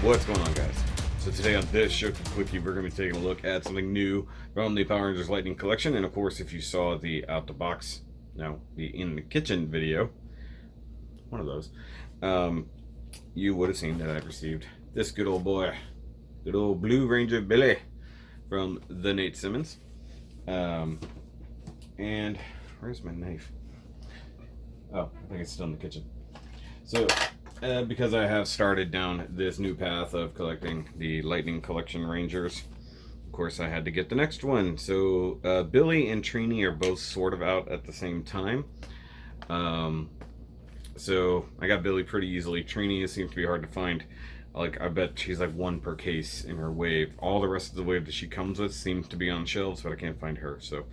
What's going on, guys? So today on this SHOKY Quickie, we're going to be taking a look at something new from the Power Rangers Lightning Collection. And of course, if you saw the out the box, no, the in the kitchen video, one of those, you would have seen that I've received this good old boy, good old Blue Ranger Billy from the Nate Simmons. And where's my knife? Oh, I think it's still in the kitchen. So because I have started down this new path of collecting the Lightning Collection Rangers, of course I had to get the next one. So Billy and Trini are both sort of out at the same time. So I got Billy pretty easily. Trini seems to be hard to find. Like, I bet she's like one per case in her wave. All the rest of the wave that she comes with seems to be on shelves, but I can't find her. So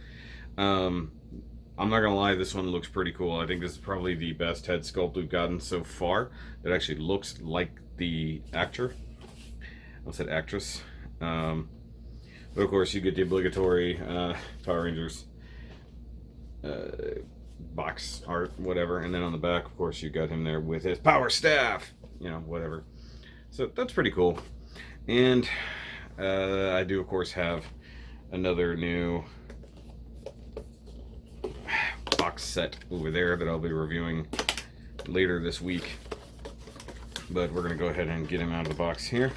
I'm not gonna lie, this one looks pretty cool. I think this is probably the best head sculpt we've gotten so far. It actually looks like the actor. I said actress. But of course, you get the obligatory Power Rangers box art, whatever. And then on the back, of course, you got him there with his power staff. You know, whatever. So that's pretty cool. And I do, of course, have another new box set over there that I'll be reviewing later this week, but we're gonna go ahead and get him out of the box here.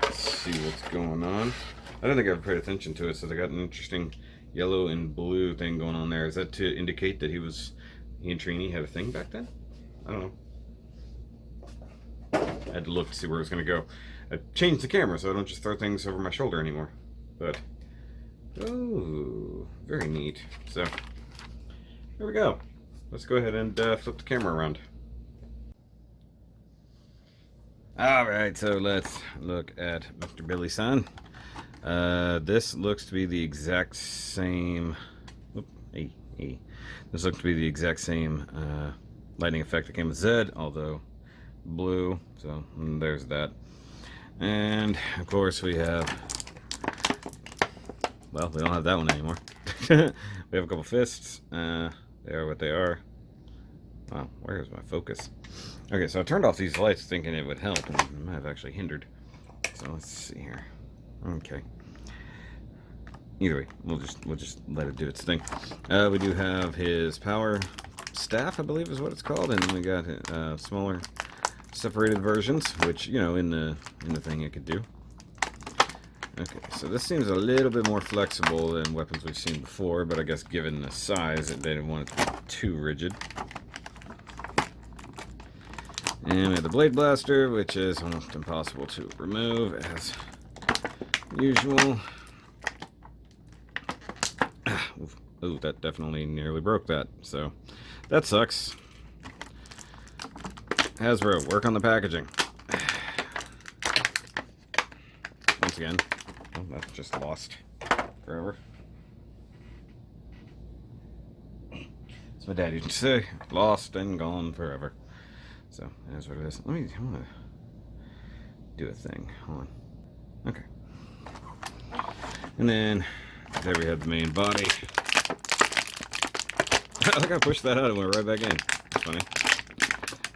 Let's see what's going on. I don't think I've paid attention to it, so they got an interesting yellow and blue thing going on there. Is that to indicate that he and Trini had a thing back then? I don't know. I had to look to see where it was gonna go. I changed the camera so I don't just throw things over my shoulder anymore, but oh, very neat. So here we go. Let's go ahead and flip the camera around. Alright, so let's look at Mr. Billy San. This looks to be the exact same. This looks to be the exact same lightning effect that came with Zed, although blue. So there's that. And of course we have. Well, we don't have that one anymore. We have a couple fists. They are what they are. Wow, where's my focus? Okay, so I turned off these lights thinking it would help, and it might have actually hindered. So let's see here. Okay. Either way, we'll just let it do its thing. We do have his power staff, I believe is what it's called, and then we got smaller separated versions, which, you know, in the thing it could do. Okay, so this seems a little bit more flexible than weapons we've seen before, but I guess given the size, they didn't want it to be too rigid. And we have the Blade Blaster, which is almost impossible to remove, as usual. Ooh, that definitely nearly broke that, so that sucks. Hasbro, work on the packaging. Once again. Oh, that's just lost forever. That's what Dad used to say. Lost and gone forever. So, that's what it is. I want to do a thing. Hold on. Okay. And then, there we have the main body. I think I pushed that out and went right back in. That's funny.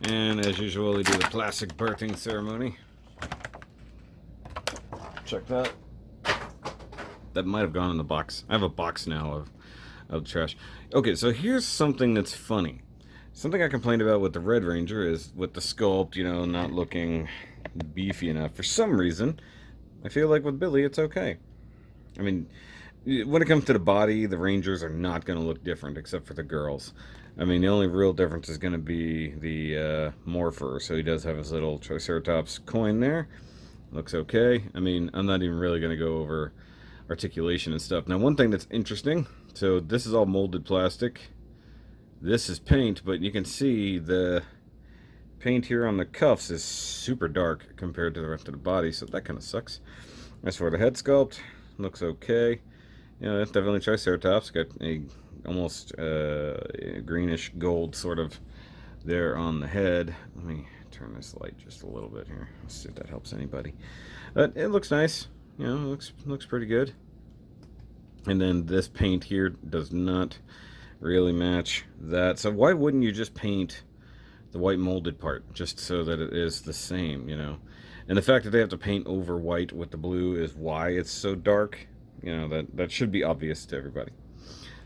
And as usual, we do the classic birthing ceremony. Check that. That might have gone in the box. I have a box now of trash. Okay, so here's something that's funny. Something I complained about with the Red Ranger is with the sculpt, you know, not looking beefy enough. For some reason, I feel like with Billy, it's okay. I mean, when it comes to the body, the Rangers are not going to look different, except for the girls. I mean, the only real difference is going to be the Morpher. So he does have his little Triceratops coin there. Looks okay. I mean, I'm not even really going to go over articulation and stuff. Now, one thing that's interesting, so this is all molded plastic. This is paint, but you can see the paint here on the cuffs is super dark compared to the rest of the body, so that kind of sucks. As for the head sculpt, looks okay. You know, that's definitely Triceratops. Got a almost greenish gold sort of there on the head. Let me turn this light just a little bit here. Let's see if that helps anybody. But it looks nice. You know, it looks pretty good. And then this paint here does not really match that. So why wouldn't you just paint the white molded part just so that it is the same, you know? And the fact that they have to paint over white with the blue is why it's so dark. You know, that should be obvious to everybody.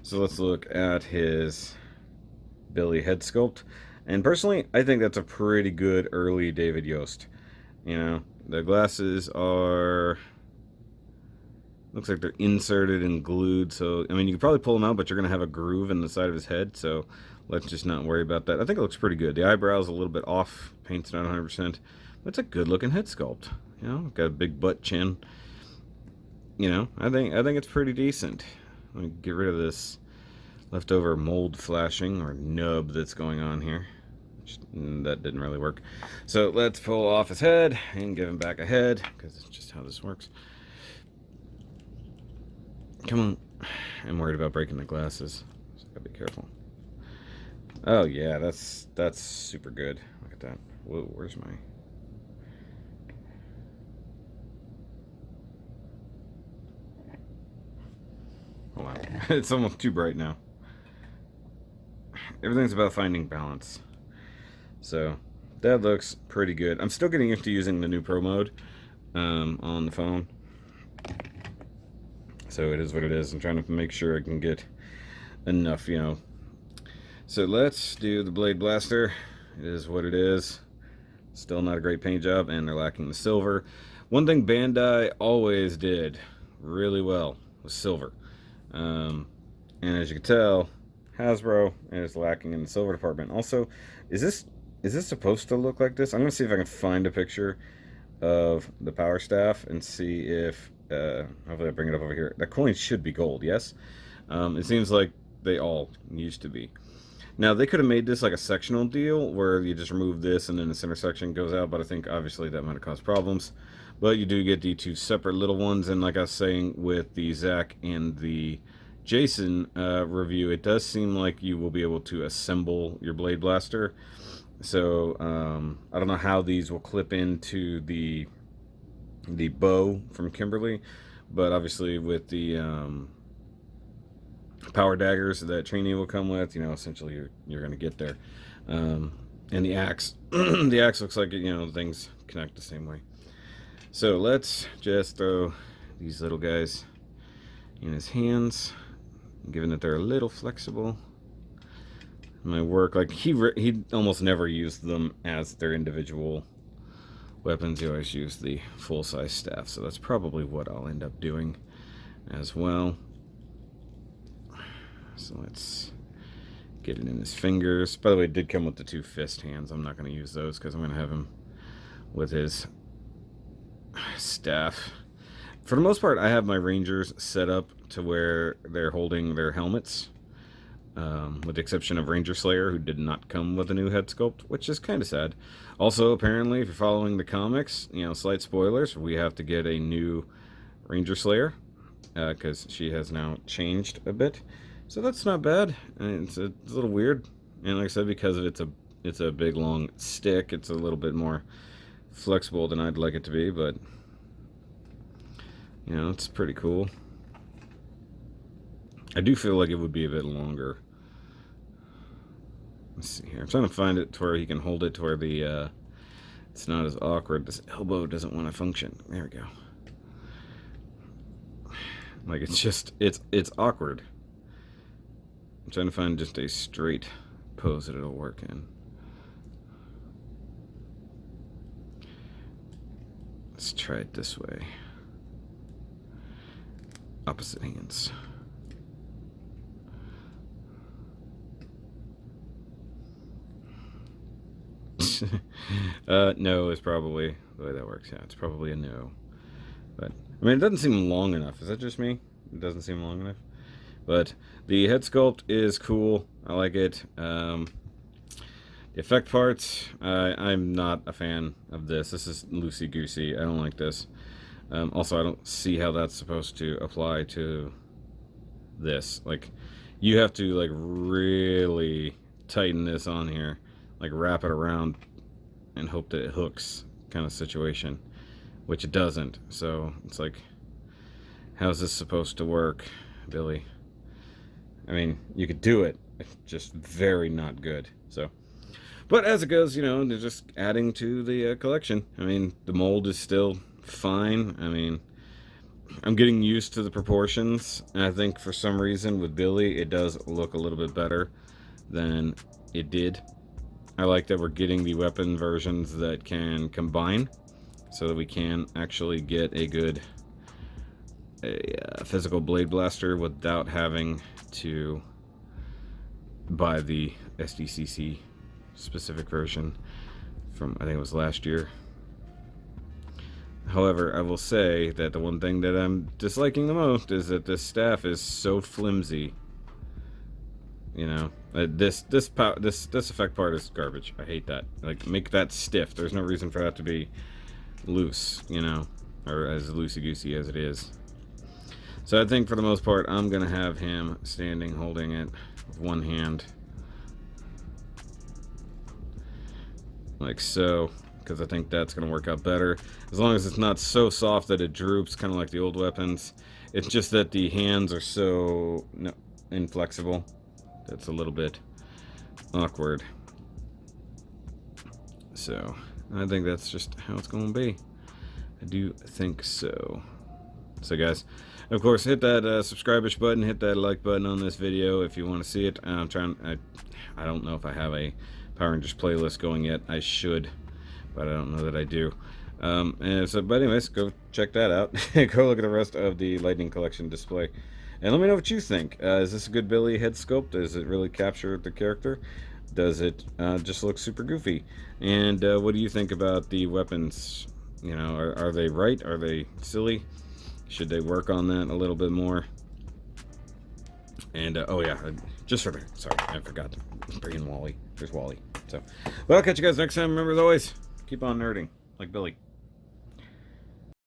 So let's look at his Billy head sculpt. And personally, I think that's a pretty good early David Yost. You know, the glasses are... looks like they're inserted and glued. So, I mean, you could probably pull them out, but you're going to have a groove in the side of his head. So let's just not worry about that. I think it looks pretty good. The eyebrows a little bit off. Paint's not 100%. But it's a good looking head sculpt. You know, got a big butt chin. You know, I think it's pretty decent. Let me get rid of this leftover mold flashing or nub that's going on here. That didn't really work. So let's pull off his head and give him back a head, because it's just how this works. Come on. I'm worried about breaking the glasses, so gotta be careful. Oh yeah, that's super good. Look at that. Whoa, where's my... hold on. It's almost too bright now. Everything's about finding balance. So that looks pretty good. I'm still getting used to using the new Pro mode on the phone. So it is what it is. I'm trying to make sure I can get enough, you know. So let's do the Blade Blaster. It is what it is. Still not a great paint job, and they're lacking the silver. One thing Bandai always did really well was silver. And as you can tell, Hasbro is lacking in the silver department. Also, is this supposed to look like this? I'm going to see if I can find a picture of the power staff and see if, hopefully I bring it up over here. That coin should be gold, yes? It seems like they all used to be. Now, they could have made this like a sectional deal where you just remove this and then the center section goes out, but I think obviously that might have caused problems. But you do get the two separate little ones, and like I was saying with the Zach and the Jason review, it does seem like you will be able to assemble your Blade Blaster. So I don't know how these will clip into the bow from Kimberly, but obviously with the power daggers that Trini will come with, you know, essentially you're going to get there. And the axe, the axe looks like, you know, things connect the same way. So let's just throw these little guys in his hands, given that they're a little flexible. My work, like he almost never used them as their individual weapons. He always used the full-size staff, so that's probably what I'll end up doing as well. So let's get it in his fingers. By the way, it did come with the two fist hands. I'm not going to use those because I'm going to have him with his staff. For the most part, I have my Rangers set up to where they're holding their helmets, with the exception of Ranger Slayer, who did not come with a new head sculpt, which is kind of sad. Also, apparently, if you're following the comics, you know, slight spoilers, we have to get a new Ranger Slayer, because she has now changed a bit. So that's not bad. It's a little weird, and like I said, because it's a big long stick, it's a little bit more flexible than I'd like it to be, but you know, it's pretty cool. I do feel like it would be a bit longer. Let's see here. I'm trying to find it to where he can hold it to where the it's not as awkward. This elbow doesn't want to function. There we go. Like it's awkward. I'm trying to find just a straight pose that it'll work in. Let's try it this way. Opposite hands. No is probably the way that works. Yeah, it's probably a no. But I mean, it doesn't seem long enough. Is that just me? It doesn't seem long enough. But the head sculpt is cool. I like it. The effect parts, I'm not a fan of this. This is loosey-goosey. I don't like this. Also, I don't see how that's supposed to apply to this. Like, you have to like really tighten this on here, like wrap it around and hope that it hooks, kind of situation, which it doesn't. So it's like, how's this supposed to work, Billy? I mean, you could do it, it's just very not good. So But as it goes, you know, they're just adding to the collection. I mean, the mold is still fine. I mean, I'm getting used to the proportions, and I think for some reason with Billy, it does look a little bit better than it did. I like that we're getting the weapon versions that can combine, so that we can actually get a good physical blade blaster without having to buy the SDCC specific version from, I think it was last year. However, I will say that the one thing that I'm disliking the most is that this staff is so flimsy. You know, this effect part is garbage. I hate that. Like, make that stiff. There's no reason for that to be loose, you know, or as loosey-goosey as it is. So I think for the most part, I'm gonna have him standing, holding it with one hand, like so, because I think that's gonna work out better. As long as it's not so soft that it droops, kind of like the old weapons. It's just that the hands are so inflexible. That's a little bit awkward. So I think that's just how it's going to be. I do think so. So guys, of course, hit that subscribe-ish button, hit that like button on this video if you want to see it. I don't know if I have a Power Rangers playlist going yet. I should, but I don't know that I do. But anyways, go check that out. Go look at the rest of the Lightning Collection display. And let me know what you think. Is this a good Billy head sculpt? Does it really capture the character? Does it just look super goofy? And what do you think about the weapons? You know, are they right? Are they silly? Should they work on that a little bit more? And, oh yeah, just for the, sorry, I forgot to bring in Wally. There's Wally. So, well, I'll catch you guys next time. Remember, as always, keep on nerding, like Billy.